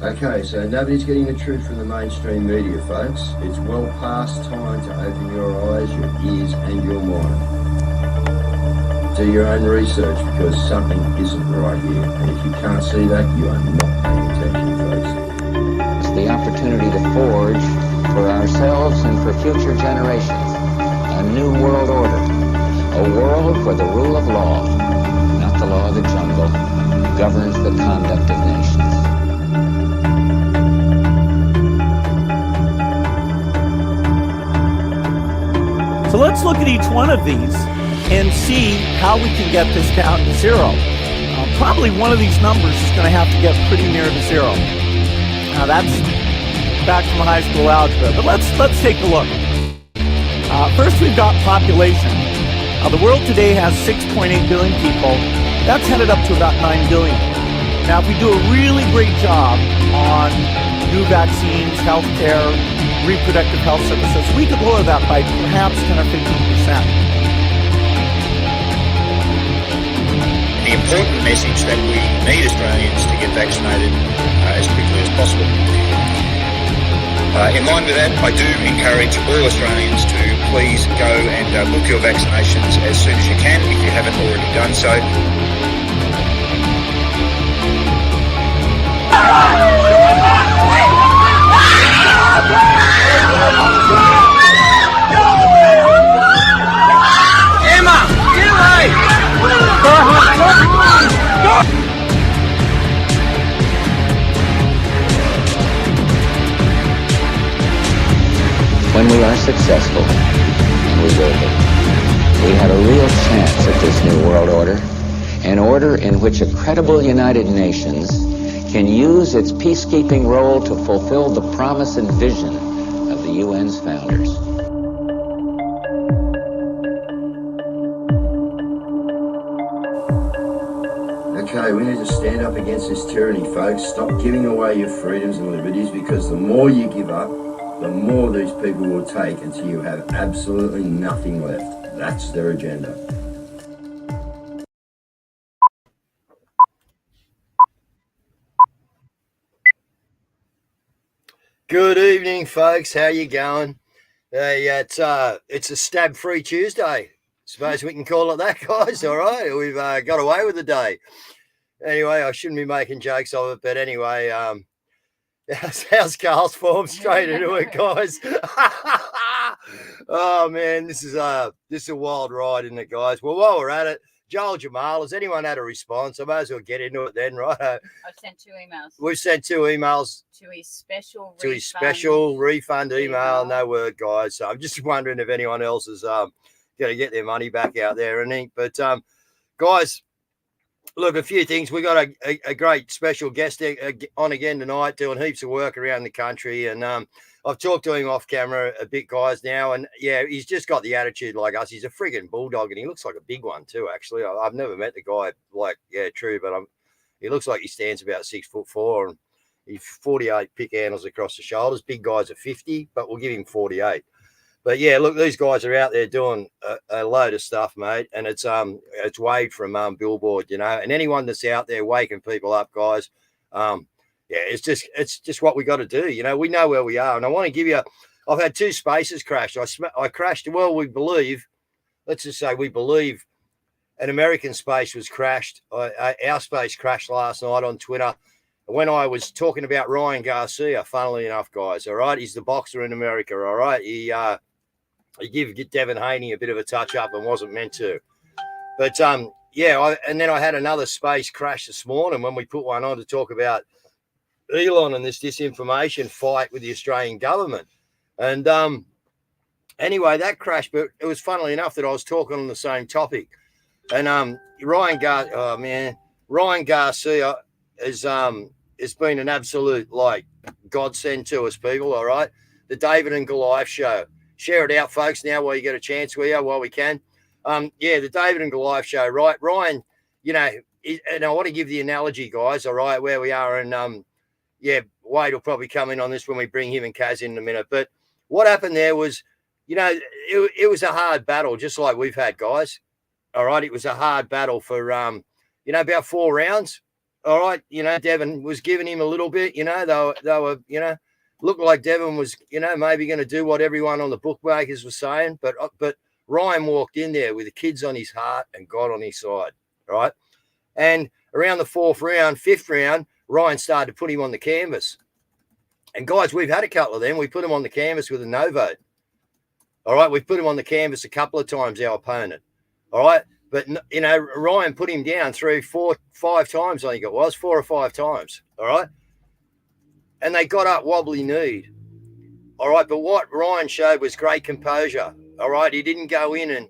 Okay, so nobody's getting the truth from the mainstream media, folks. It's well past time to open your eyes, your ears, and your mind. Do your own research because something isn't right here. And if you can't see that, you are not paying attention, folks. It's the opportunity to forge for ourselves and for future generations a new world order. A world where the rule of law, not the law of the jungle, governs the conduct of nations. So let's look at each one of these and see how we can get this down to zero. Probably one of these numbers is going to have to get pretty near to zero. Now that's back from high school algebra, but let's take a look. First, we've got population. The world today has 6.8 billion people. That's headed up to about 9 billion. Now, if we do a really great job on new vaccines, healthcare, reproductive health services, we could lower that by perhaps 10 or 15%. The important message that we need Australians to get vaccinated as quickly as possible. In line with that, I do encourage all Australians to please go and book your vaccinations as soon as you can if you haven't already done so. Emma, get away! When we are successful, and we will be, we have a real chance at this new world order, an order in which a credible United Nations can use its peacekeeping role to fulfill the promise and vision of the UN's founders. Okay, we need to stand up against this tyranny, folks. Stop giving away your freedoms and liberties, because the more you give up, the more these people will take until you have absolutely nothing left. That's their agenda. Good evening, folks. How you going? It's a stab-free Tuesday. Suppose we can call it that, guys. All right, we've got away with the day. Anyway, I shouldn't be making jokes of it, but anyway, how's Carl's form? Straight into it, guys. Oh man, this is a wild ride, isn't it, guys? Well, while we're at it, Joel Jamal, has anyone had a response? I might as well get into it then, right? I've sent 2 emails. We've sent 2 emails To his special refund email. No word, guys. So I'm just wondering if anyone else is going to get their money back out there and ink. But guys, look, a few things. We got a great special guest on again tonight, doing heaps of work around the country, and I've talked to him off camera a bit, guys, now, and yeah, he's just got the attitude like us. He's a friggin' bulldog, and he looks like a big one too. Actually, I've never met the guy like, yeah, true, but he looks like he stands about 6'4", and he's 48 pick handles across the shoulders. Big guys are 50, but we'll give him 48. But yeah, look, these guys are out there doing a load of stuff, mate, and it's Wade from Billboard, you know, and anyone that's out there waking people up, guys, yeah, it's just what we got to do, you know. We know where we are, and I want to give you. I've had 2 spaces crash. I crashed. Well, we believe. Let's just say we believe an American space was crashed. Our space crashed last night on Twitter when I was talking about Ryan Garcia. Funnily enough, guys, all right, he's the boxer in America, all right. He give Devin Haney a bit of a touch up and wasn't meant to, but yeah. And then I had another space crash this morning when we put one on to talk about Elon and this disinformation fight with the Australian government. And anyway, that crashed, but it was funnily enough that I was talking on the same topic. And Ryan Garcia has been an absolute like godsend to us people. All right, the David and Goliath show. Share it out, folks, now while you get a chance, while we can. Yeah, the David and Goliath show, right? Ryan, you know, and I want to give the analogy, guys, all right, where we are. And yeah, Wade will probably come in on this when we bring him and Cazz in a minute. But what happened there was, you know, it was a hard battle, just like we've had, guys. All right, it was a hard battle for, you know, about 4 rounds. all right, Devon was giving him a little bit, they were, looked like Devon was, maybe going to do what everyone on the bookmakers was saying, but Ryan walked in there with the kids on his heart and God on his side, right? And around the fifth round, Ryan started to put him on the canvas. And guys, we've had a couple of them. We put him on the canvas with a no vote. All right, we've put him on the canvas a couple of times, our opponent. All right, but, Ryan put him down 3, 4, 5 times, I think it was, 4 or 5 times. All right. And they got up wobbly kneed. All right, but what Ryan showed was great composure. All right, he didn't go in and,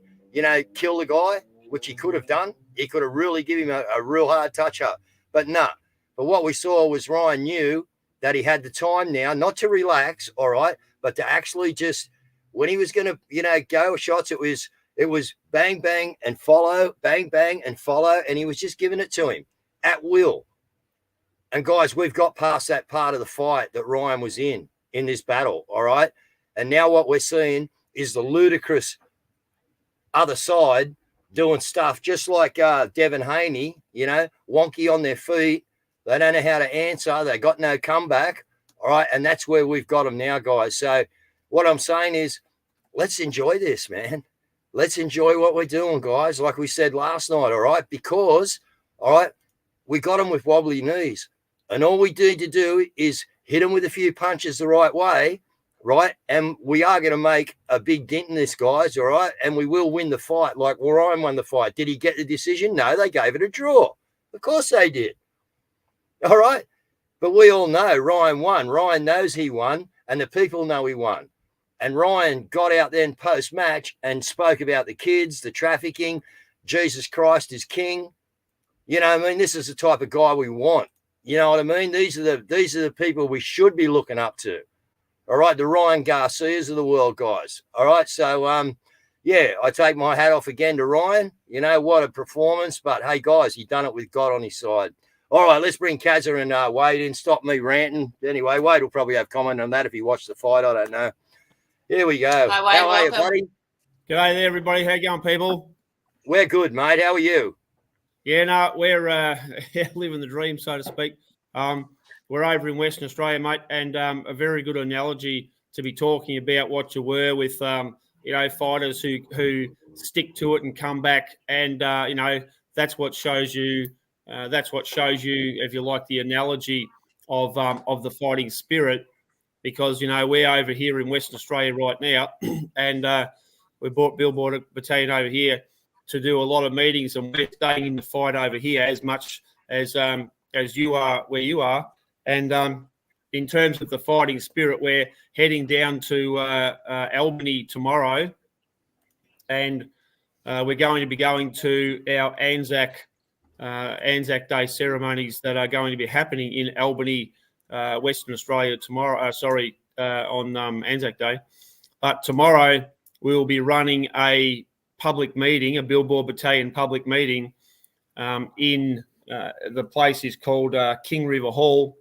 kill the guy, which he could have done. He could have really given him a real hard touch-up. But no. But what we saw was Ryan knew that he had the time now, not to relax, all right, but to actually just, when he was going to, go shots, it was bang, bang, and follow, bang, bang, and follow, and he was just giving it to him at will. And guys, we've got past that part of the fight that Ryan was in this battle, all right? And now what we're seeing is the ludicrous other side doing stuff just like Devon Haney, wonky on their feet. They don't know how to answer. They got no comeback, all right? And that's where we've got them now, guys. So what I'm saying is let's enjoy this, man. Let's enjoy what we're doing, guys, like we said last night, all right? Because, all right, we got them with wobbly knees. And all we need to do is hit them with a few punches the right way, right? And we are going to make a big dent in this, guys, all right? And we will win the fight like Ryan won the fight. Did he get the decision? No, they gave it a draw. Of course they did. All right? But we all know Ryan won. Ryan knows he won, and the people know he won. And Ryan got out then post-match and spoke about the kids, the trafficking, Jesus Christ is king. This is the type of guy we want. You know what I mean? These are the people we should be looking up to. All right, the Ryan Garcias of the world, guys. All right, so I take my hat off again to Ryan. What a performance. But hey, guys, he done it with God on his side. All right, let's bring Cazza and Wade in. Stop me ranting. Anyway, Wade will probably have comment on that if he watched the fight. I don't know. Here we go. Hi, Wade, how are you, buddy? G'day there, everybody. How you going, people? We're good, mate. How are you? Yeah, no, we're living the dream, so to speak. We're over in Western Australia, mate, and a very good analogy to be talking about what you were with, fighters who stick to it and come back, and that's what shows you. That's what shows you, if you like, the analogy of the fighting spirit, because we're over here in Western Australia right now, and we brought Billboard Battalion over here to do a lot of meetings, and we're staying in the fight over here as much as you are where you are. And in terms of the fighting spirit, we're heading down to Albany tomorrow, and we're going to be going to our Anzac Day ceremonies that are going to be happening in Albany, Western Australia tomorrow. On Anzac Day, but tomorrow we will be running a public meeting, a Billboard Battalion public meeting in the place is called King River Hall,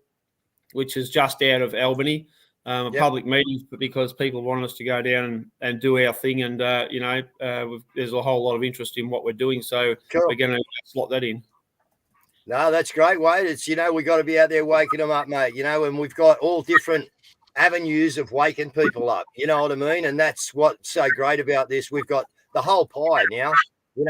which is just out of Albany. Public meetings because people want us to go down and do our thing, and there's a whole lot of interest in what we're doing, so cool. We're going to slot that in. No, that's great, Wade. It's we got to be out there waking them up, mate. And we've got all different avenues of waking people up. You know what I mean? And that's what's so great about this. We've got the whole pie now.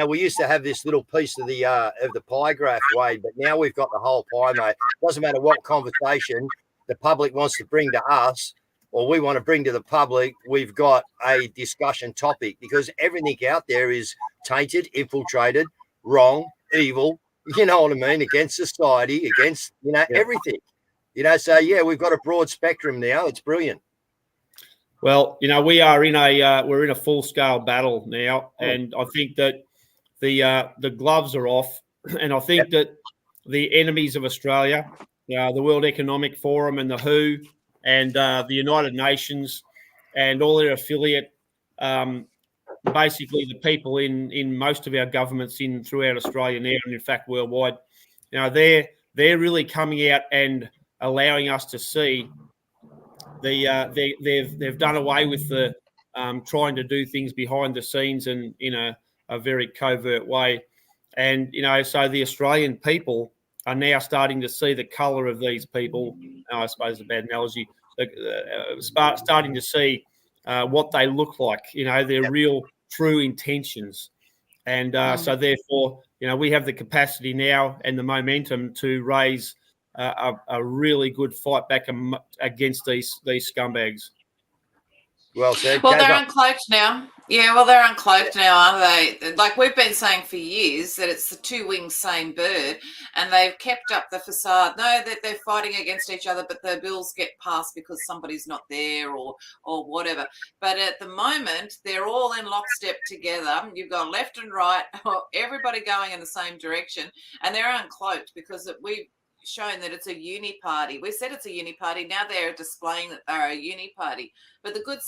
We used to have this little piece of the pie graph, Wade, but now we've got the whole pie, mate. Doesn't matter what conversation the public wants to bring to us or we want to bring to the public, we've got a discussion topic, because everything out there is tainted, infiltrated, wrong, evil, you know what I mean, against society, against, everything. So, we've got a broad spectrum now. It's brilliant. Well, we're in a full-scale battle now, and I think that the gloves are off, and I think that the enemies of Australia, the World Economic Forum and the WHO and the United Nations and all their affiliate, basically the people in most of our governments throughout Australia now, and in fact worldwide, they're really coming out and allowing us to see they've done away with the trying to do things behind the scenes and in a very covert way. And, so the Australian people are now starting to see the colour of these people. I suppose a bad analogy. Starting to see what they look like, their real true intentions. And so therefore, we have the capacity now and the momentum to raise a really good fight back against these scumbags. Well said. Well, they're uncloaked now. Yeah, well, they're uncloaked now, aren't they? Like we've been saying for years that it's the two wings, same bird, and they've kept up the facade. No, that they're fighting against each other, but the bills get passed because somebody's not there or whatever. But at the moment, they're all in lockstep together. You've got left and right, everybody going in the same direction, and they're uncloaked because we've shown that it's a uni party. We said it's a uni party. Now they're displaying that they're a uni party. But the good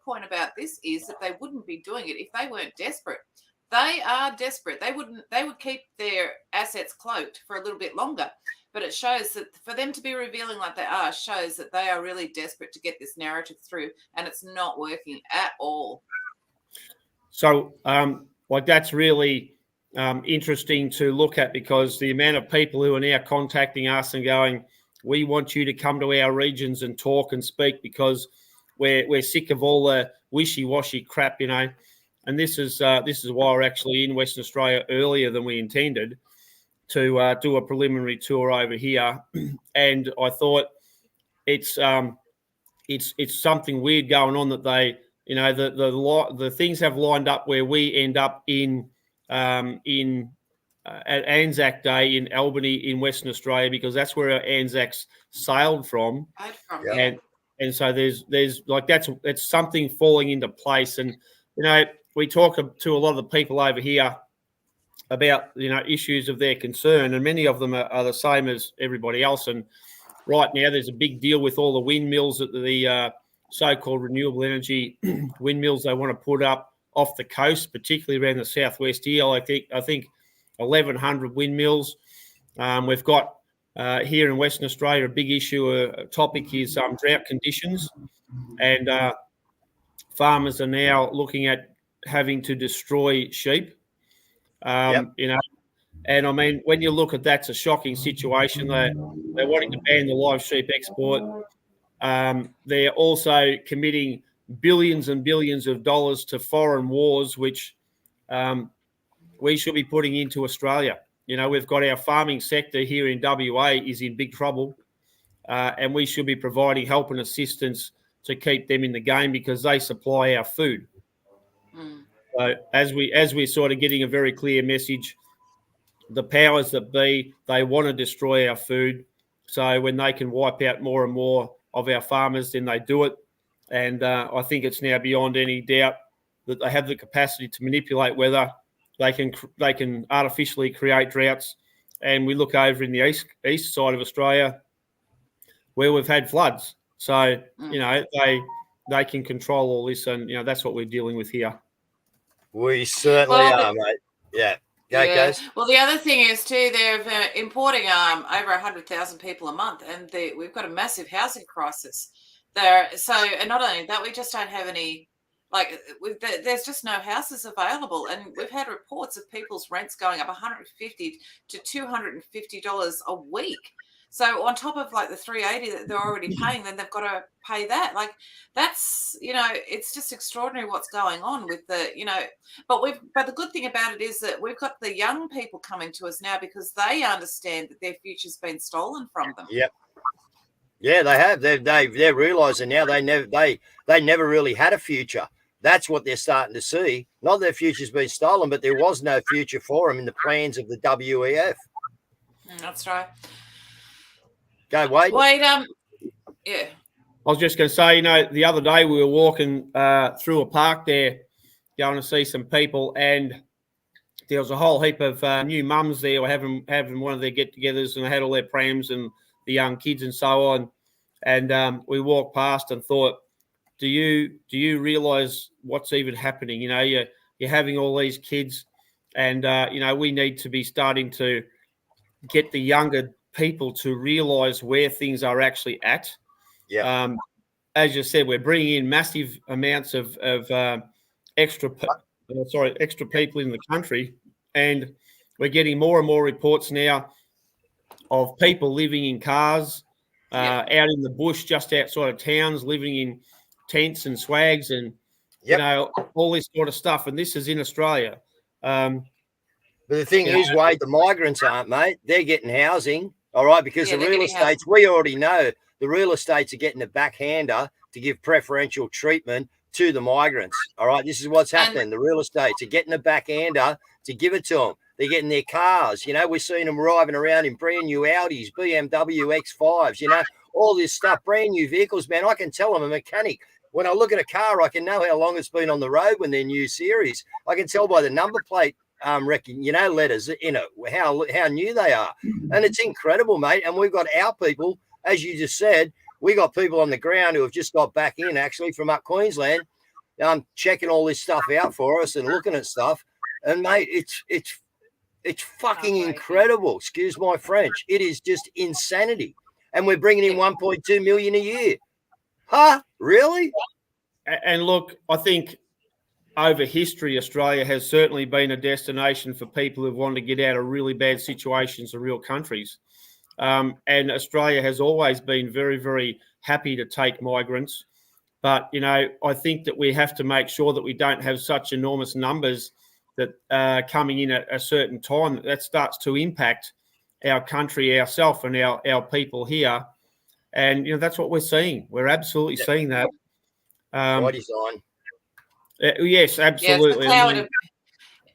point about this is that they wouldn't be doing it if they weren't desperate. They are desperate. They would keep their assets cloaked for a little bit longer. But it shows that for them to be revealing like they are shows that they are really desperate to get this narrative through, and it's not working at all. So, that's really interesting to look at, because the amount of people who are now contacting us and going, we want you to come to our regions and talk and speak because we're sick of all the wishy-washy crap, and this is why we're actually in Western Australia earlier than we intended to do a preliminary tour over here. And I thought it's something weird going on that they, the things have lined up where we end up at Anzac Day in Albany in Western Australia, because that's where our Anzacs sailed from. And so there's like that's something falling into place. And we talk to a lot of the people over here about issues of their concern, and many of them are the same as everybody else. And right now there's a big deal with all the windmills, at the so-called renewable energy windmills they want to put up off the coast, particularly around the southwest here. I think 1,100 windmills. We've got here in Western Australia a big issue, a topic is drought conditions, and farmers are now looking at having to destroy sheep. And I mean, when you look at that's a shocking situation. They're wanting to ban the live sheep export. They're also committing billions and billions of dollars to foreign wars, which we should be putting into Australia. We've got our farming sector here in WA is in big trouble, and we should be providing help and assistance to keep them in the game because they supply our food. So as we're sort of getting a very clear message, the powers that be, they want to destroy our food. So when they can wipe out more and more of our farmers, then they do it. And I think it's now beyond any doubt that they have the capacity to manipulate weather. They can artificially create droughts. And we look over in the east side of Australia where we've had floods. So, they can control all this, and, that's what we're dealing with here. We certainly are, mate. Yeah. Cazz. Well, the other thing is too, they're importing over 100,000 people a month, and we've got a massive housing crisis there. So, and not only that, we just don't have any. There's just no houses available, and we've had reports of people's rents going up $150 to $250 a week. So on top of the $380 that they're already paying, then they've got to pay that. That's it's just extraordinary what's going on with the But the good thing about it is that we've got the young people coming to us now because they understand that their future's been stolen from them. Yep. Yeah, they have. They're realising now they never really had a future. That's what they're starting to see. Not their future's been stolen, but there was no future for them in the plans of the WEF. That's right. Go, Wade. Yeah. I was just going to say, the other day we were walking through a park there, going to see some people, and there was a whole heap of new mums there having one of their get-togethers, and they had all their prams and the young kids and so on. And we walked past and thought, do you realise what's even happening? You're having all these kids, and we need to be starting to get the younger people to realise where things are actually at. Yeah. As you said, we're bringing in massive amounts of extra people in the country, and we're getting more and more reports now of people living in cars, out in the bush, just outside of towns, living in tents and swags and, you know, all this sort of stuff. And this is in Australia. But the thing is, Wade, the migrants aren't, mate. They're getting housing, all right, because the real estates, we already know the real estates are getting a backhander to give preferential treatment to the migrants, all right? This is what's happening. The real estates are getting a backhander to give it to them. They're getting their cars. You know, we're seeing them driving around in brand new Audis, BMW X5s, you know, all this stuff, brand new vehicles, man. I can tell I'm a mechanic. When I look at a car, I can know how long it's been on the road when they're new series. I can tell by the number plate letters in it, how new they are. And it's incredible, mate. And we've got our people, as you just said, we got people on the ground who have just got back in actually from up Queensland, checking all this stuff out for us and looking at stuff. And mate, it's fucking incredible. Excuse my French. It is just insanity. And we're bringing in 1.2 million a year. Huh? Really? And look, I think over history, Australia has certainly been a destination for people who want to get out of really bad situations in real countries. And Australia has always been very, very happy to take migrants. But, you know, I think that we have to make sure that we don't have such enormous numbers that coming in at a certain time that starts to impact our country, ourselves and our people here. And, you know, that's what we're seeing. We're absolutely seeing that. By design. Yes, absolutely.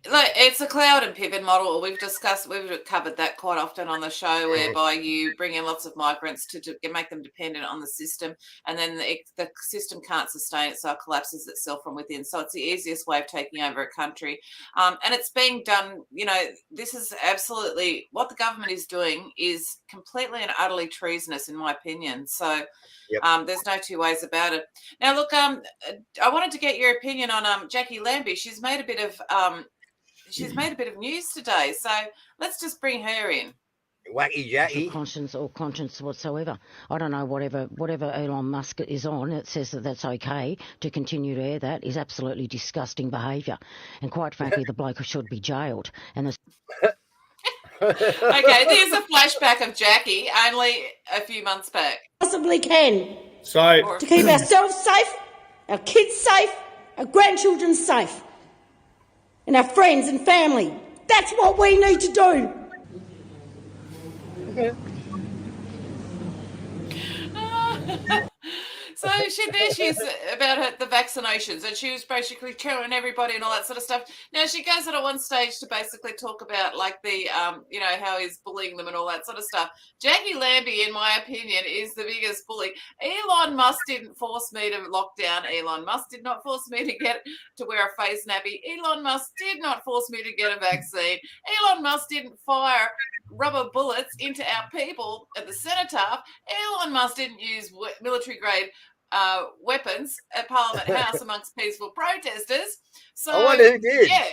It's a cloud and pivot model. We've covered that quite often on the show, whereby you bring in lots of migrants to make them dependent on the system, and then the system can't sustain it, so it collapses itself from within. So it's the easiest way of taking over a country, and it's being done. You know, this is absolutely what the government is doing is completely and utterly treasonous, in my opinion. So. There's no two ways about it. Now, look, I wanted to get your opinion on Jackie Lambie. She's made a bit of news today, so let's just bring her in. Wacky Jackie. Conscience or conscience whatsoever. I don't know, whatever Elon Musk is on, it says that that's okay to continue to air that is absolutely disgusting behaviour. And quite frankly, the bloke should be jailed. And Okay, there's a flashback of Jackie only a few months back. Possibly can. So to keep ourselves safe, our kids safe, our grandchildren safe, and our friends and family. That's what we need to do. So she's about the vaccinations, and she was basically telling everybody and all that sort of stuff. Now she goes on at one stage to basically talk about like the how he's bullying them and all that sort of stuff. Jackie Lambie, in my opinion, is the biggest bully. Elon Musk didn't force me to lock down. Elon Musk did not force me to wear a face nappy. Elon Musk did not force me to get a vaccine. Elon Musk didn't fire rubber bullets into our people at the cenotaph. Elon Musk didn't use military grade weapons at Parliament House amongst peaceful protesters. So I wonder who did. Yeah,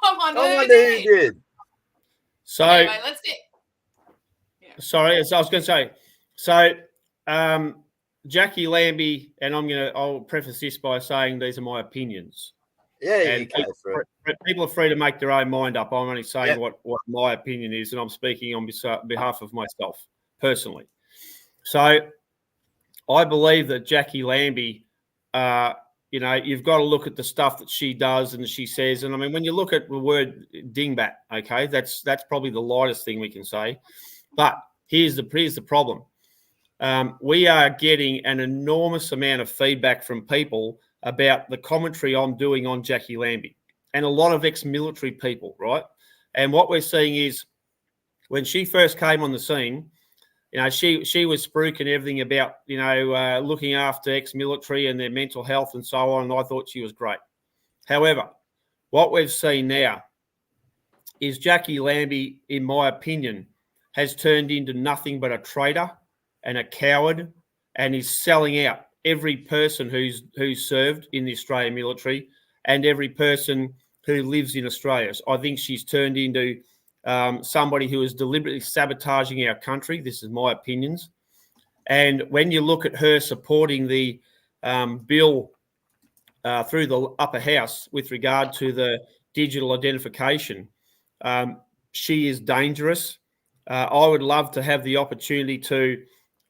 I wonder who did. So anyway, let's get. Yeah. Sorry, as I was going to say. So Jackie Lambie, and I'll preface this by saying these are my opinions. Yeah, and people are free to make their own mind up. I'm only saying what my opinion is, and I'm speaking on behalf of myself personally. So I believe that Jackie Lambie, you've got to look at the stuff that she does and she says. And I mean, when you look at the word dingbat, okay, that's probably the lightest thing we can say. But here's the problem. We are getting an enormous amount of feedback from people about the commentary I'm doing on Jackie Lambie and a lot of ex-military people, right? And what we're seeing is when she first came on the scene, she was spruiking everything about, looking after ex-military and their mental health and so on, and I thought she was great. However, what we've seen now is Jackie Lambie, in my opinion, has turned into nothing but a traitor and a coward and is selling out every person who's served in the Australian military and every person who lives in Australia. So I think she's turned into somebody who is deliberately sabotaging our country. This is my opinions. And when you look at her supporting the bill through the upper house with regard to the digital identification, she is dangerous. I would love to have the opportunity to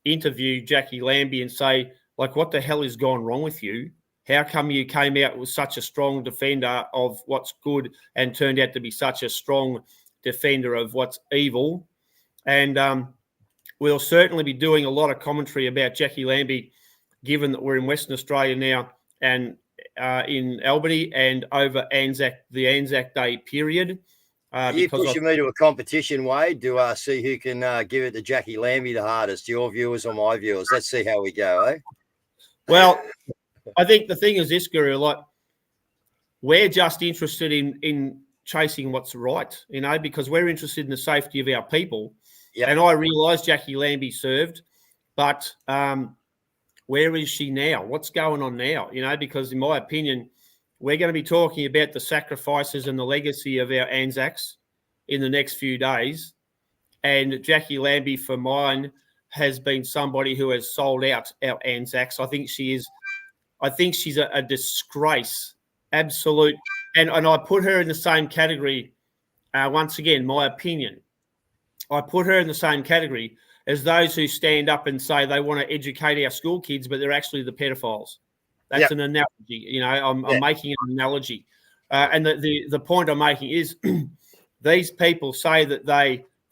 interview Jackie Lambie and say, like, what the hell has gone wrong with you? How come you came out with such a strong defender of what's good and turned out to be such a strong defender of what's evil? And we'll certainly be doing a lot of commentary about Jackie Lambie, given that we're in Western Australia now and in Albany and over the Anzac Day period. You pushing me to a competition, Wade, to see who can give it to Jackie Lambie the hardest, your viewers or my viewers. Let's see how we go, eh? Well, I think the thing is this, Guru, like, we're just interested in chasing what's right, because we're interested in the safety of our people. Yep. And I realise Jackie Lambie served, but where is she now? What's going on now? Because in my opinion, we're going to be talking about the sacrifices and the legacy of our Anzacs in the next few days. And Jackie Lambie, for mine, has been somebody who has sold out our Anzacs. I think she's a disgrace, absolute. And I put her in the same category, once again, my opinion. I put her in the same category as those who stand up and say they want to educate our school kids, but they're actually the pedophiles. That's an analogy. I'm making an analogy. And the point I'm making is these people say that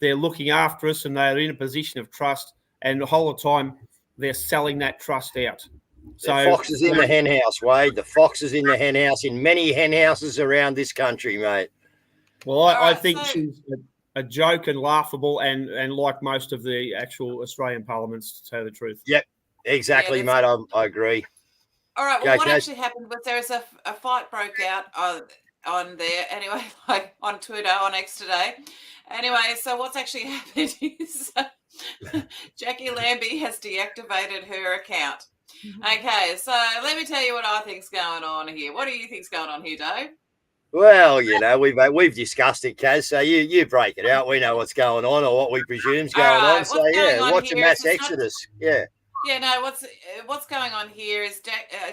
they're looking after us and they're in a position of trust, and the whole of the time they're selling that trust out. So the fox is in the hen house, Wade. The fox is in the hen house in many hen houses around this country, mate. Well, I think she's a joke and laughable, and like most of the actual Australian parliaments, to tell the truth. Yep, exactly, mate. I agree. All right. Well, what actually happened was there was a fight broke out on there. Anyway, like on Twitter, on X today. Anyway, so what's actually happened is Jackie Lambie has deactivated her account. Okay, so let me tell you what I think's going on here. What do you think's going on here, Dave? Well, we've discussed it, Cazz. So you break it out. We know what's going on, or what we presume's going on. So watch a mass exodus. Yeah, no, what's going on here is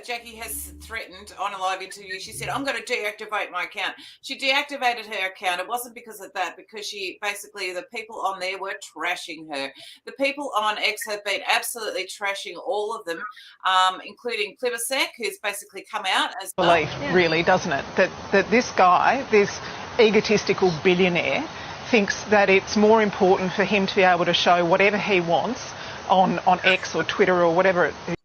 Jackie has threatened on a live interview. She said, I'm going to deactivate my account. She deactivated her account. It wasn't because of that, because the people on there were trashing her. The people on X have been absolutely trashing all of them, including Plibisek, who's basically come out as belief, really, doesn't it? That this guy, this egotistical billionaire, thinks that it's more important for him to be able to show whatever he wants on X or Twitter or whatever it is.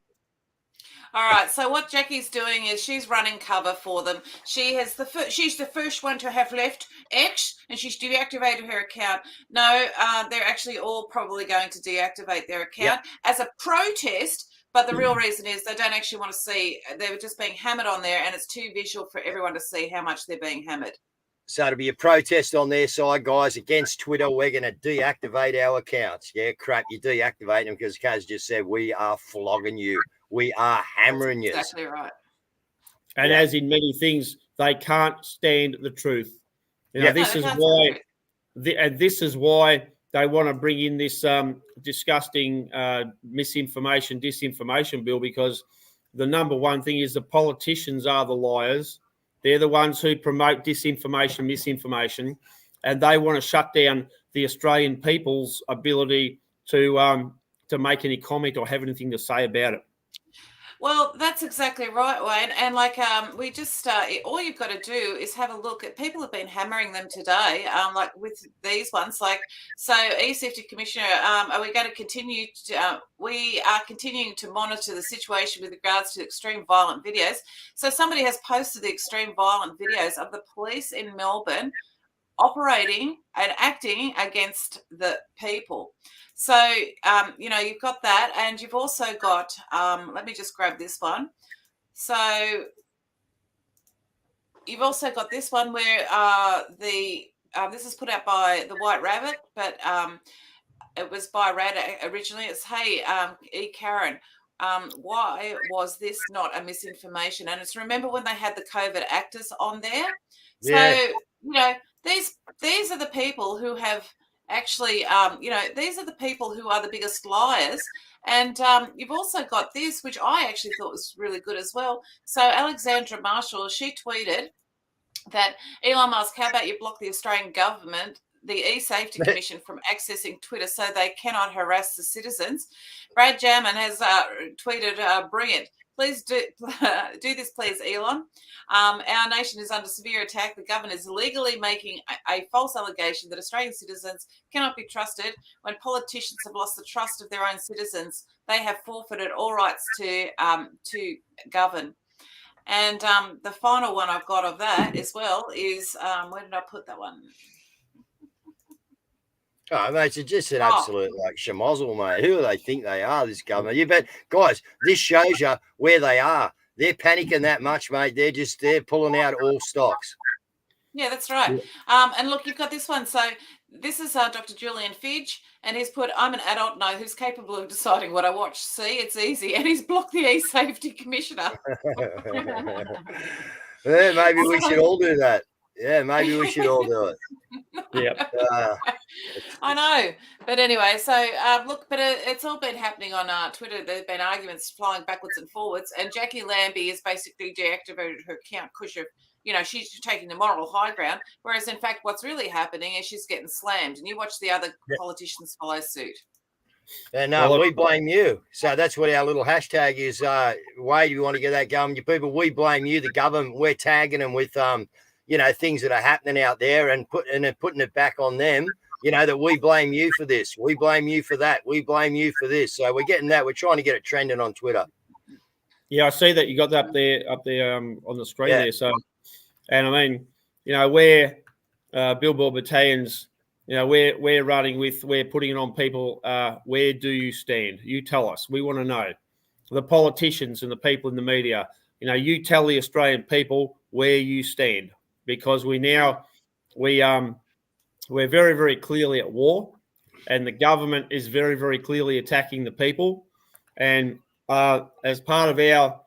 All right, so what Jackie's doing is she's running cover for them. She's the first one to have left X, and she's deactivated her account. No, they're actually all probably going to deactivate their account as a protest, but the real reason is they don't actually want to see. They're just being hammered on there, and it's too visual for everyone to see how much they're being hammered. So to be a protest on their side, guys, against Twitter, we're going to deactivate our accounts. Yeah, crap, you deactivate them because Cazz just said we are flogging you. We are hammering you. Exactly right. And as in many things, they can't stand the truth. This is why they want to bring in this disgusting disinformation bill, because the number one thing is the politicians are the liars. They're the ones who promote disinformation, misinformation, and they want to shut down the Australian people's ability to make any comment or have anything to say about it. Well, that's exactly right, Wayne. And we just all you've got to do is have a look at people have been hammering them today, like with these ones. So E-Safety Commissioner, are we going to continue? We are continuing to monitor the situation with regards to extreme violent videos. So somebody has posted the extreme violent videos of the police in Melbourne operating and acting against the people. So, you've got that, and you've also got, let me just grab this one. So you've also got this one where this is put out by the White Rabbit, but it was by Rad originally. It's, hey, E. Karen, why was this not a misinformation? And it's, remember when they had the COVID actors on there? Yeah. So, these are the people who have actually, these are the people who are the biggest liars. And you've also got this, which I actually thought was really good as well. So Alexandra Marshall, she tweeted that, Elon Musk, how about you block the Australian government the e-safety commission from accessing Twitter so they cannot harass the citizens. Brad Jamin has tweeted, brilliant. Please do this, please, Elon. Our nation is under severe attack. The government is legally making a false allegation that Australian citizens cannot be trusted. When politicians have lost the trust of their own citizens, they have forfeited all rights to govern. And the final one I've got of that as well is, where did I put that one? Oh, mate, it's just an absolute schmozzle, mate. Who do they think they are, this government? You bet, guys, this shows you where they are. They're panicking that much, mate. They're pulling out all stocks. Yeah, that's right. And look, you've got this one. So this is Dr. Julian Fidge, and he's put, I'm an adult now who's capable of deciding what I watch. See, it's easy. And he's blocked the e-safety commissioner. Yeah, maybe we should all do that. Yeah, maybe we should all do it. Yep. I know. But anyway, so look, but it's all been happening on Twitter. There have been arguments flying backwards and forwards. And Jackie Lambie has basically deactivated her account because she's taking the moral high ground. Whereas, in fact, what's really happening is she's getting slammed. And you watch the other politicians follow suit. And we blame you. So that's what our little hashtag is. Wade, you want to get that going? You people, we blame you, the government. We're tagging them with things that are happening out there and putting it back on them, that we blame you for this. We blame you for that. We blame you for this. So we're getting that. We're trying to get it trending on Twitter. Yeah, I see that you got that up there on the screen there. So, and I mean, we're Billboard Battalions, we're running we're putting it on people. Where do you stand? You tell us. We want to know. The politicians and the people in the media, you tell the Australian people where you stand. Because we're very, very clearly at war, and the government is very, very clearly attacking the people. And as part of our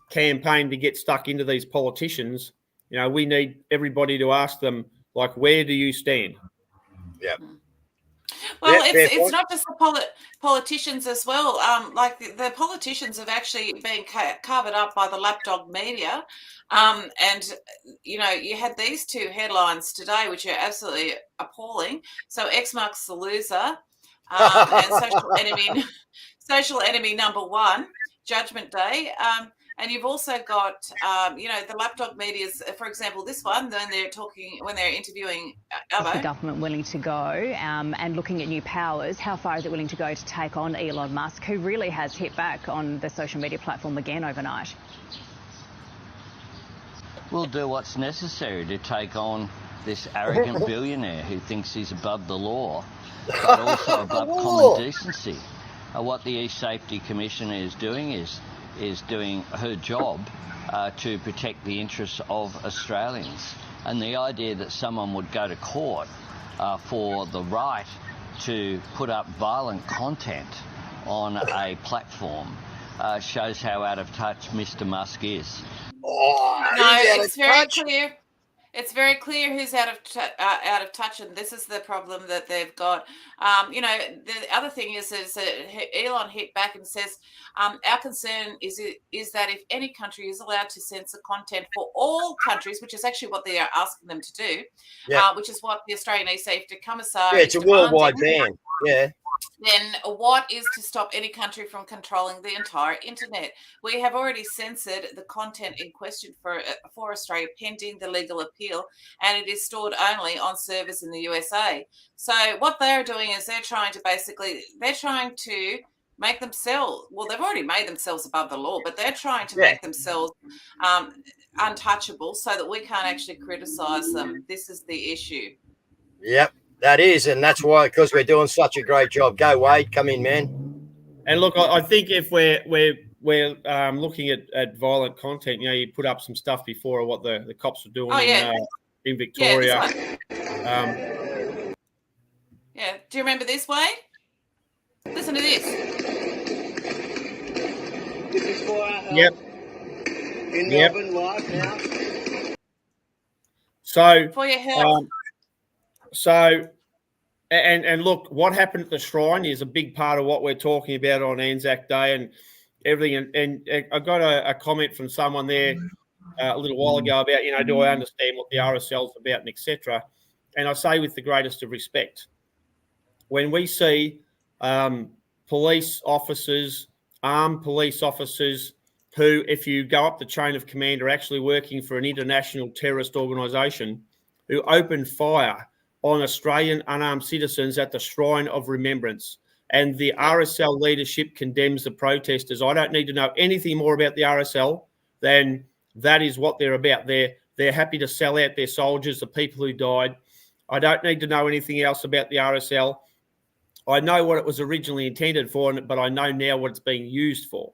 campaign to get stuck into these politicians, we need everybody to ask them, where do you stand? Yeah. Well, it's not just the politicians as well. The politicians have actually been covered up by the lapdog media. And you had these two headlines today, which are absolutely appalling. So X marks the loser, and social enemy number one, Judgment Day. And you've also got, the lapdog media's, for example, this one, when they're interviewing Albo. Is the government willing to go and looking at new powers? How far is it willing to go to take on Elon Musk, who really has hit back on the social media platform again overnight? We'll do what's necessary to take on this arrogant billionaire who thinks he's above the law, but also above common decency. What the e-safety commissioner is doing is doing her job to protect the interests of Australians. And the idea that someone would go to court for the right to put up violent content on a platform shows how out of touch Mr. Musk is. No, it's very clear. It's very clear who's out of touch, and this is the problem that they've got. The other thing is that Elon hit back and says, our concern is that if any country is allowed to censor content for all countries, which is actually what they are asking them to do, which is what the Australian e-safety commissar it's a worldwide ban. Yeah. Then what is to stop any country from controlling the entire internet? We have already censored the content in question for Australia pending the legal appeal, and it is stored only on servers in the USA. So what they're doing is they're trying to make themselves, well, they've already made themselves above the law, but they're trying to make themselves untouchable so that we can't actually criticize them. This is the issue. Yep. That is, and that's why, because we're doing such a great job. Go, Wade, come in, man. And look, I think if we're looking at violent content, you put up some stuff before of what the cops are doing in Victoria. Do you remember this, Wade? Listen to this. This is for our help. Yep. In Melbourne, live now. So for your help. And look, what happened at the shrine is a big part of what we're talking about on Anzac Day and everything. And I got a comment from someone there a little while ago about, do I understand what the RSL is about and etc. and I say with the greatest of respect, when we see police officers, armed police officers, who, if you go up the chain of command, are actually working for an international terrorist organisation, who opened fire on Australian unarmed citizens at the Shrine of Remembrance. And the RSL leadership condemns the protesters. I don't need to know anything more about the RSL than that is what they're about. They're happy to sell out their soldiers, the people who died. I don't need to know anything else about the RSL. I know what it was originally intended for, but I know now what it's being used for.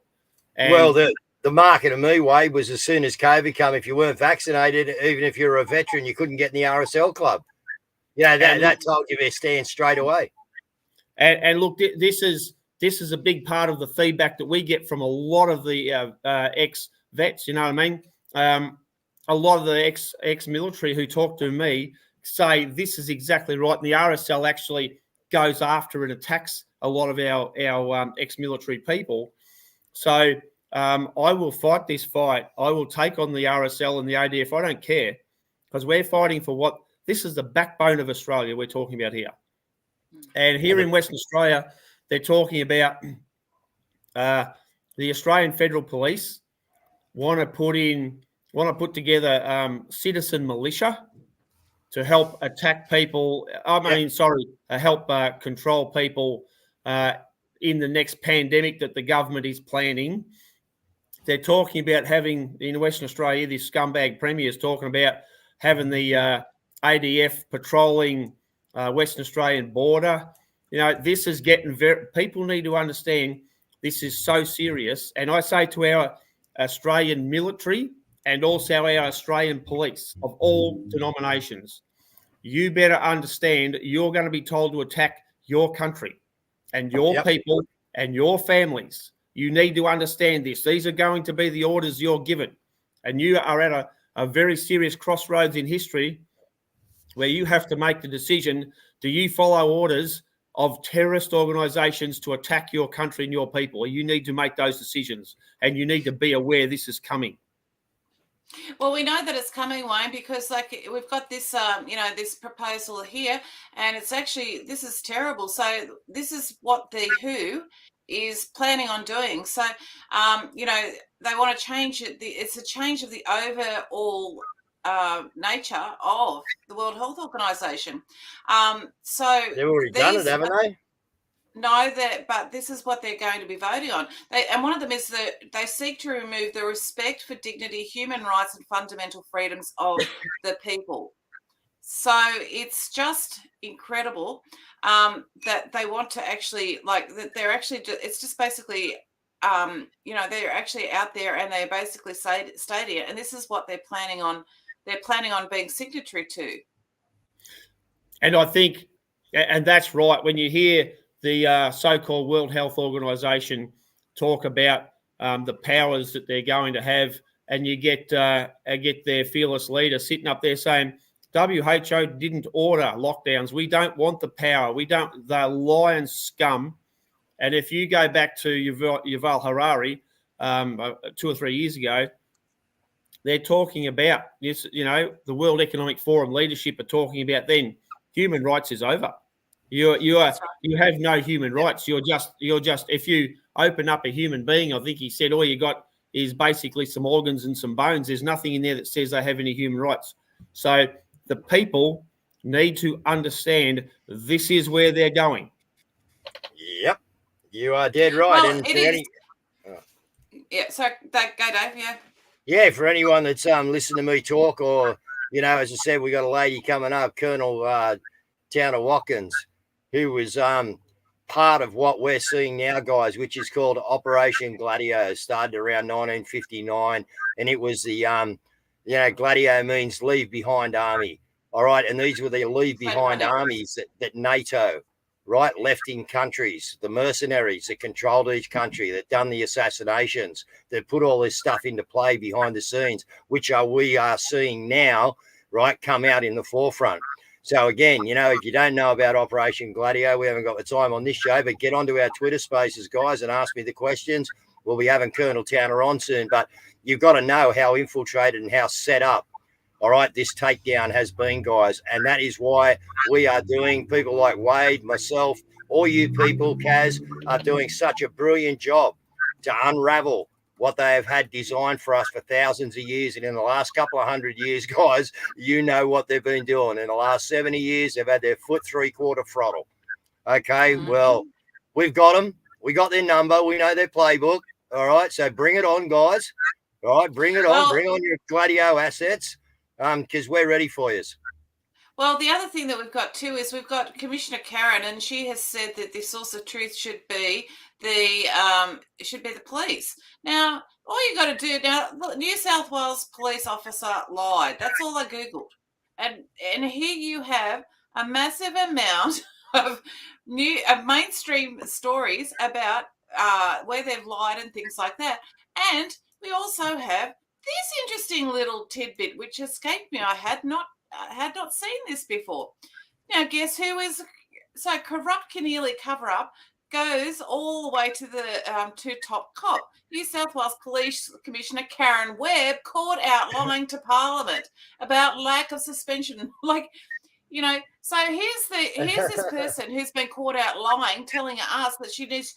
And well, the market of me, Wade, was as soon as COVID came, if you weren't vaccinated, even if you're a veteran, you couldn't get in the RSL club. You know, that told you their stand straight away. And look, this is a big part of the feedback that we get from a lot of the ex-vets, you know what I mean? A lot of the ex-military who talk to me say this is exactly right. And the RSL actually goes after and attacks a lot of our ex-military people. So I will fight this fight. I will take on the RSL and the ADF. I don't care, because we're fighting for this is the backbone of Australia we're talking about here. And here in Western Australia, they're talking about the Australian Federal Police want to put together citizen militia to help attack people. Help control people in the next pandemic that the government is planning. They're talking about having, in Western Australia, this scumbag premier is talking about having the ADF patrolling Western Australian border. You know, this is getting people need to understand this is so serious. And I say to our Australian military and also our Australian police of all denominations, you better understand you're going to be told to attack your country and your people and your families. You need to understand this. These are going to be the orders you're given. And you are at a very serious crossroads in history where you have to make the decision, do you follow orders of terrorist organisations to attack your country and your people? You need to make those decisions, and you need to be aware this is coming. Well, we know that it's coming, Wayne, because we've got this, this proposal here, and it's actually, this is terrible. So this is what the WHO is planning on doing. So, they want to change it. It's a change of the overall nature of the World Health Organization. So they've already done it, haven't they? No, but this is what they're going to be voting on. And one of them is that they seek to remove the respect for dignity, human rights, and fundamental freedoms of the people. So it's just incredible that they want to actually, that they're actually, it's just basically, they're actually out there and they basically stating it. And this is what they're planning on. They're planning on being signatory to. And I think, and that's right, when you hear the so-called World Health Organization talk about the powers that they're going to have, and you get their fearless leader sitting up there saying, WHO didn't order lockdowns. We don't want the power. They're lying scum. And if you go back to Yuval Harari 2 or 3 years ago, they're talking about this, the World Economic Forum leadership are talking about then human rights is over. You have no human rights. You're just if you open up a human being, I think he said all you got is basically some organs and some bones. There's nothing in there that says they have any human rights. So the people need to understand this is where they're going. Yep, you are dead right. Well, and it is. Yeah. So go, Dave. Yeah. Yeah, for anyone that's listened to me talk, or as I said, we got a lady coming up, Colonel Towner Watkins, who was part of what we're seeing now, guys, which is called Operation Gladio. Started around 1959, and it was the Gladio means leave behind army. All right, and these were the leave behind armies that NATO, right, left in countries, the mercenaries that controlled each country, that done the assassinations, that put all this stuff into play behind the scenes, which we are seeing now, right, come out in the forefront. So again, if you don't know about Operation Gladio, we haven't got the time on this show, but get onto our Twitter spaces, guys, and ask me the questions. We'll be having Colonel Towner on soon, but you've got to know how infiltrated and how set up, all right, this takedown has been, guys. And that is why we are doing, people like Wade, myself, all you people, Cazz, are doing such a brilliant job to unravel what they have had designed for us for thousands of years. And in the last couple of 100 years, guys, you know what they've been doing. In the last 70 years, they've had their foot 3/4 throttle. Okay, well, we've got them. We got their number. We know their playbook. All right, so bring it on, guys. All right, bring it on. Well, bring on your Gladio assets because we're ready for you. Well, the other thing that we've got too is we've got Commissioner Karen, and she has said that the source of truth should be the police. Now, all you got to do now, New South Wales police officer lied. That's all I googled, and here you have a massive amount of mainstream stories about where they've lied and things like that, and we also have this interesting little tidbit which escaped me. I had not seen this before. Now, guess who is so corrupt Keneally cover-up goes all the way to the to top cop. New South Wales Police Commissioner Karen Webb caught out lying to Parliament about lack of suspension. Like, you know, so here's this person who's been caught out lying, telling us that she needs,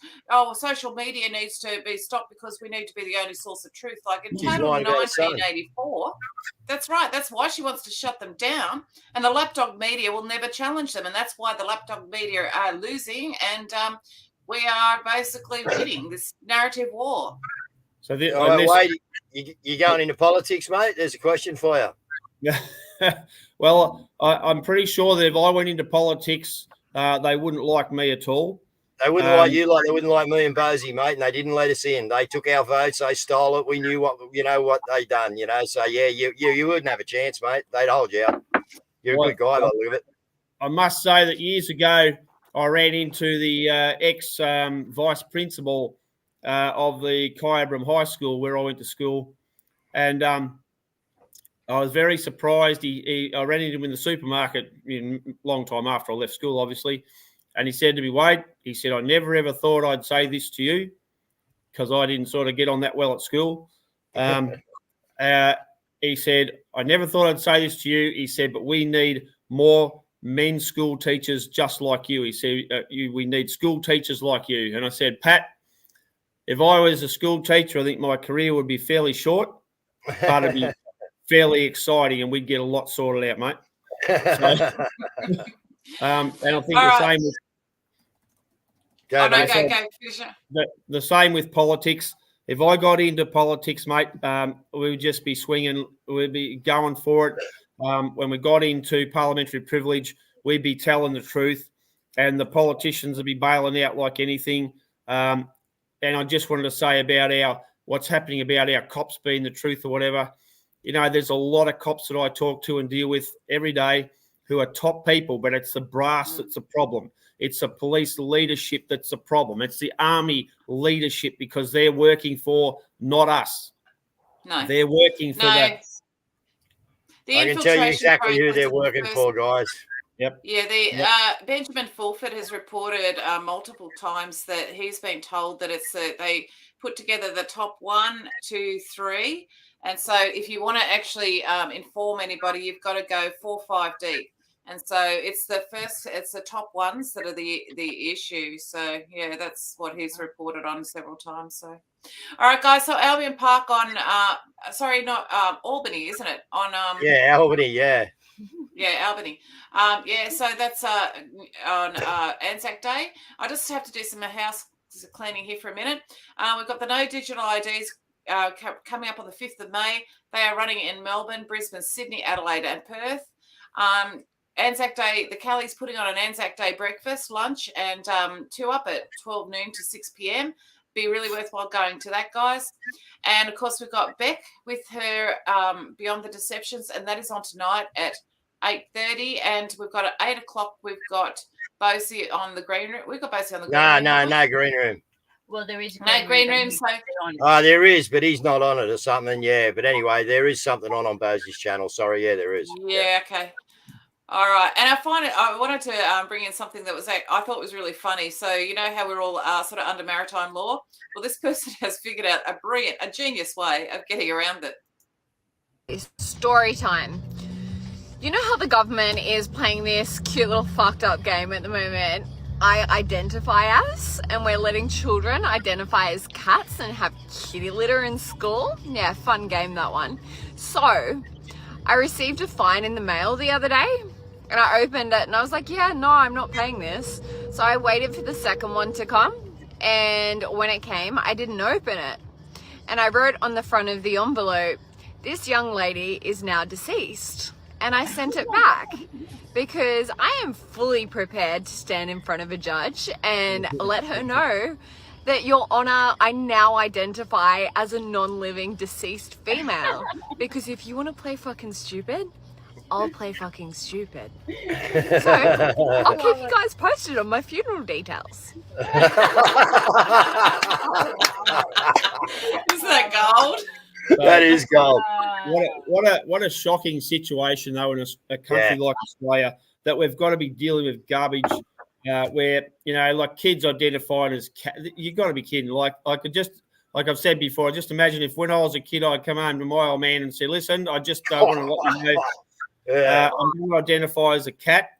social media needs to be stopped because we need to be the only source of truth. Like in total 1984. That's right. That's why she wants to shut them down. And the lapdog media will never challenge them. And that's why the lapdog media are losing. And we are basically winning this narrative war. So Wade, you going into politics, mate? There's a question for you. Yeah. Well, I'm pretty sure that if I went into politics, they wouldn't like me at all. They wouldn't like you like they wouldn't like me and Bosie, mate, and they didn't let us in. They took our votes, they stole it. We knew what they done, So yeah, you wouldn't have a chance, mate. They'd hold you out. You're a good guy, by the look of it. I must say that years ago I ran into the ex vice principal of the Kyabram High School where I went to school, and I was very surprised. I ran into him in the supermarket a long time after I left school, obviously. And he said to me, Wade, he said, I never ever thought I'd say this to you because I didn't sort of get on that well at school. He said, I never thought I'd say this to you. He said, but we need more men school teachers just like you. He said, we need school teachers like you. And I said, Pat, if I was a school teacher, I think my career would be fairly short, but it'd be fairly exciting and we'd get a lot sorted out, mate. So, and I think the same with the same with politics. If I got into politics, mate, we would just be swinging. We'd be going for it. When we got into parliamentary privilege, we'd be telling the truth, and the politicians would be bailing out like anything. And I just wanted to say about what's happening about our cops being the truth or whatever. You know, there's a lot of cops that I talk to and deal with every day who are top people, but it's the brass that's a problem. It's the police leadership that's the problem. It's the army leadership because they're working for not us. No. They're working for that. I can tell you exactly who they're working for, guys. Yep. Yeah, Benjamin Fulford has reported multiple times that he's been told that it's they put together the top 1, 2, 3. And so if you want to actually inform anybody, you've got to go 4, 5 deep. And so it's the top ones that are the issue. So, yeah, that's what he's reported on several times. So, all right, guys. So Albion Park on, Albany, isn't it? On Albany, yeah. Yeah, Albany. So that's on Anzac Day. I just have to do some house cleaning here for a minute. We've got the no digital IDs coming up on the 5th of May. They are running in Melbourne, Brisbane, Sydney, Adelaide and Perth. Anzac Day, the Callie's putting on an Anzac Day breakfast, lunch, and 2 up at 12 noon to 6 p.m. Be really worthwhile going to that, guys. And, of course, we've got Beck with her Beyond the Deceptions, and that is on tonight at 8:30. And we've got at 8 o'clock, we've got Bosie on the green room. We've got Bosie on the green room. No green room. Well, there is no green room. So there is, but he's not on it or something. Yeah, but anyway, there is something on Bosie's channel. Sorry, yeah, there is. Yeah, okay. All right, and I wanted to bring in something that I thought was really funny. So you know how we're all sort of under maritime law. Well, this person has figured out a genius way of getting around it. It's story time. You know how the government is playing this cute little fucked up game at the moment, I identify as, and we're letting children identify as cats and have kitty litter in school? Yeah, fun game, that one. So, I received a fine in the mail the other day, and I opened it and I was like, yeah, no, I'm not paying this. So I waited for the second one to come, and when it came, I didn't open it. And I wrote on the front of the envelope, this young lady is now deceased. And I sent it back because I am fully prepared to stand in front of a judge and let her know that, Your Honour, I now identify as a non-living deceased female. Because if you want to play fucking stupid, I'll play fucking stupid. So I'll keep you guys posted on my funeral details. Isn't that gold? That is gold. What a shocking situation, though, in a country like Australia, that we've got to be dealing with garbage where, you know, like kids identified as you've got to be kidding. Like I've said before, I just imagine if when I was a kid, I'd come home to my old man and say, listen, I just don't want to let you know I'm going to identify as a cat.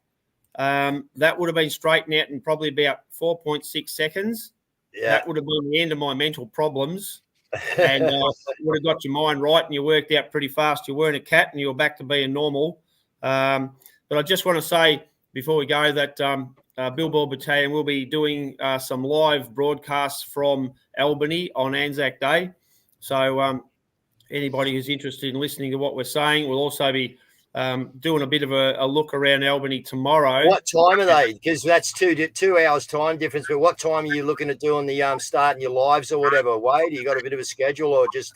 That would have been straightened out in probably about 4.6 seconds. Yeah. That would have been the end of my mental problems. And would have got your mind right, and you worked out pretty fast you weren't a cat and you were back to being normal. But I just want to say before we go that Billboard Battalion will be doing some live broadcasts from Albany on Anzac Day. So anybody who's interested in listening to what we're saying will also be doing a bit of a look around Albany tomorrow. What time are they? Because that's 2 hours time difference. But what time are you looking at doing the starting your lives or whatever? Wade, you got a bit of a schedule or just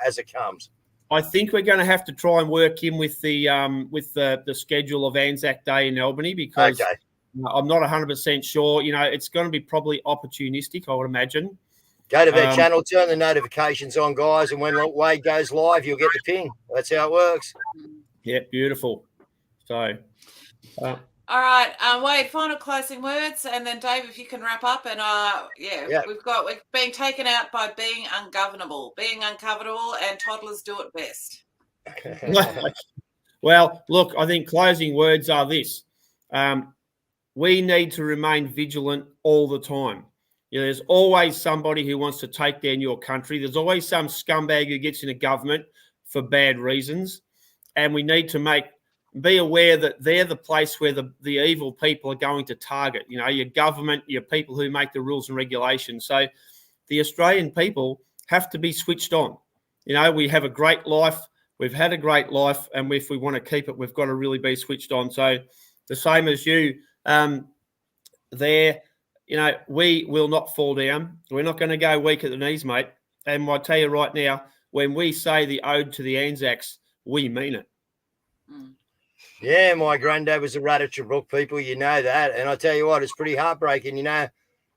as it comes? I think we're going to have to try and work in with the schedule of Anzac Day in Albany because I'm not 100% sure. You know, it's going to be probably opportunistic, I would imagine. Go to their channel, turn the notifications on, guys, and when Wade goes live, you'll get the ping. That's how it works. Yeah, beautiful. So, all right, Wade, final closing words, and then Dave, if you can wrap up. And we're being taken out by being ungovernable, and toddlers do it best. Well, look, I think closing words are this: we need to remain vigilant all the time. You know, there's always somebody who wants to take down your country. There's always some scumbag who gets into government for bad reasons. And we need to be aware that they're the place where the evil people are going to target, you know, your government, your people who make the rules and regulations. So the Australian people have to be switched on. You know, we have a great life. We've had a great life. And if we want to keep it, we've got to really be switched on. So the same as you there, you know, we will not fall down. We're not going to go weak at the knees, mate. And I tell you right now, when we say the ode to the Anzacs, we mean it. Yeah, my granddad was a rat at Brook, people, you know that. And I tell you what, it's pretty heartbreaking, you know,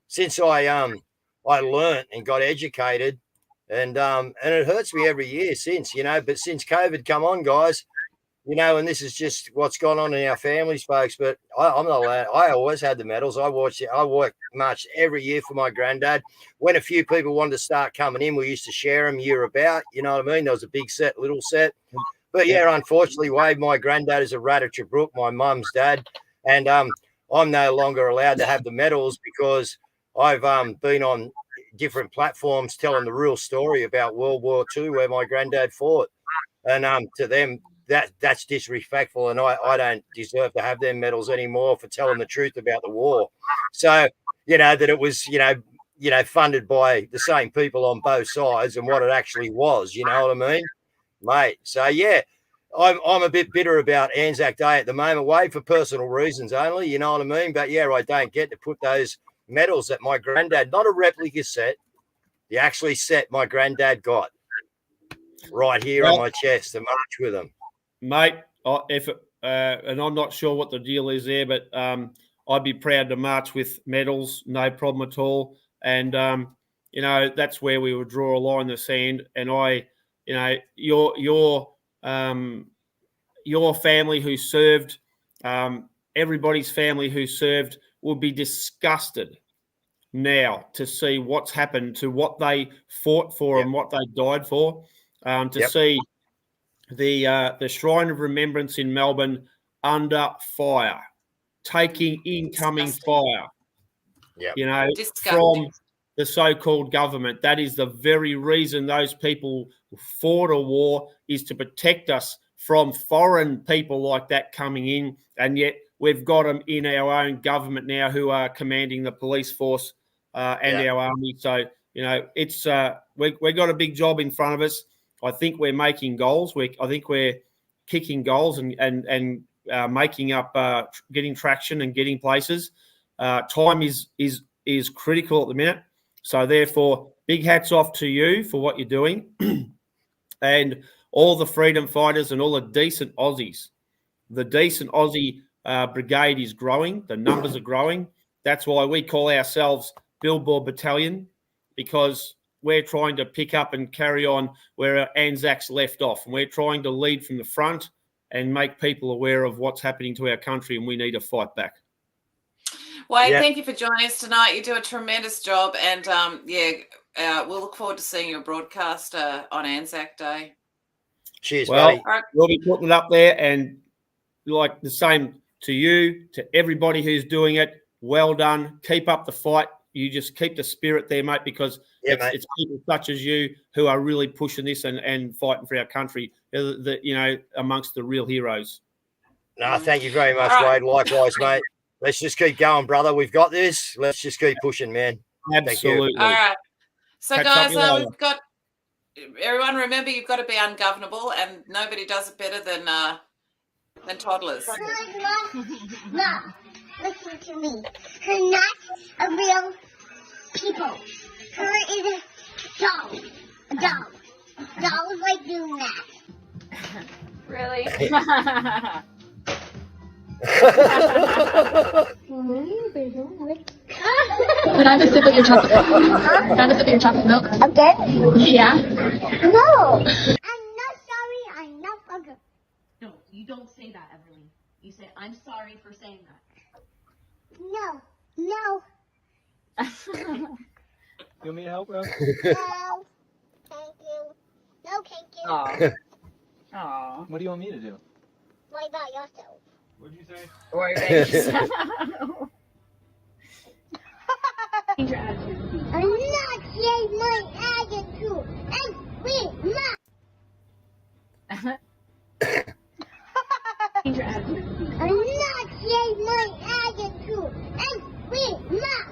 since I learnt and got educated, and it hurts me every year since, you know, but since COVID come on, guys, you know, and this is just what's gone on in our families, folks, but I'm not allowed. I always had the medals. I worked much every year for my granddad. When a few people wanted to start coming in, we used to share them year about, you know what I mean? There was a big set, little set. But yeah, unfortunately, Wade, my granddad is a rat at Brook, my mum's dad, and I'm no longer allowed to have the medals because I've been on different platforms telling the real story about World War II where my granddad fought, and to them that's disrespectful, and I don't deserve to have them medals anymore for telling the truth about the war. So you know that it was you know funded by the same people on both sides and what it actually was. You know what I mean? Mate, so yeah, I'm a bit bitter about Anzac Day at the moment, Wade, for personal reasons only, you know what I mean? But yeah, I don't get to put those medals that my granddad, not a replica set, the actually set my granddad got right here on my chest to march with them. Mate, and I'm not sure what the deal is there, but I'd be proud to march with medals, no problem at all. And, you know, that's where we would draw a line in the sand. And you know, your family who served, everybody's family who served will be disgusted now to see what's happened to what they fought for and what they died for. See the Shrine of Remembrance in Melbourne under fire, taking incoming fire. You know, from the so-called government. That is the very reason those people fought a war, is to protect us from foreign people like that coming in, and yet we've got them in our own government now who are commanding the police force and our army. So, you know, it's we've got a big job in front of us. I think we're making goals. I think we're kicking goals and making up, getting traction and getting places. Time is critical at the minute. So therefore, big hats off to you for what you're doing, and all the freedom fighters and all the decent Aussies. The decent Aussie brigade is growing. The numbers are growing. That's why we call ourselves Billboard Battalion, because we're trying to pick up and carry on where Anzacs left off. And we're trying to lead from the front and make people aware of what's happening to our country, and we need to fight back. Wade, thank you for joining us tonight. You do a tremendous job, and we'll look forward to seeing your broadcast on Anzac Day. Cheers, buddy. Right. We'll be putting it up there, and like the same to you, to everybody who's doing it. Well done. Keep up the fight. You just keep the spirit there, mate, because it's people such as you who are really pushing this and fighting for our country, amongst the real heroes. No, thank you very much, Wade. Likewise, mate. Let's just keep going, brother. We've got this. Let's just keep pushing, man. Absolutely. All right. So, Catch guys, up we've got everyone. Remember, you've got to be ungovernable, and nobody does it better than toddlers. Mom, listen to me. Her not a real people. Her is a doll. A doll. Dolls like doing that. Really? Can I have a sip of your chocolate? Can I have a sip of your chocolate milk? Again? Yeah. No. I'm not sorry. I'm not bugger. No, you don't say that, Everly. You say, I'm sorry for saying that. No. No. You want me to help, bro? No. Thank you. No, thank you. Aww. What do you want me to do? What about yourself? What'd you say? Worry about yourself. I'm not saying my attitude. And we not. I'm not saying my attitude. And we not.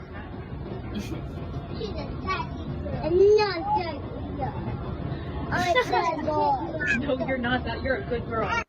She's a tacky girl. I'm not tacky girl. I'm a good boy. No, you're not that. You're a good girl.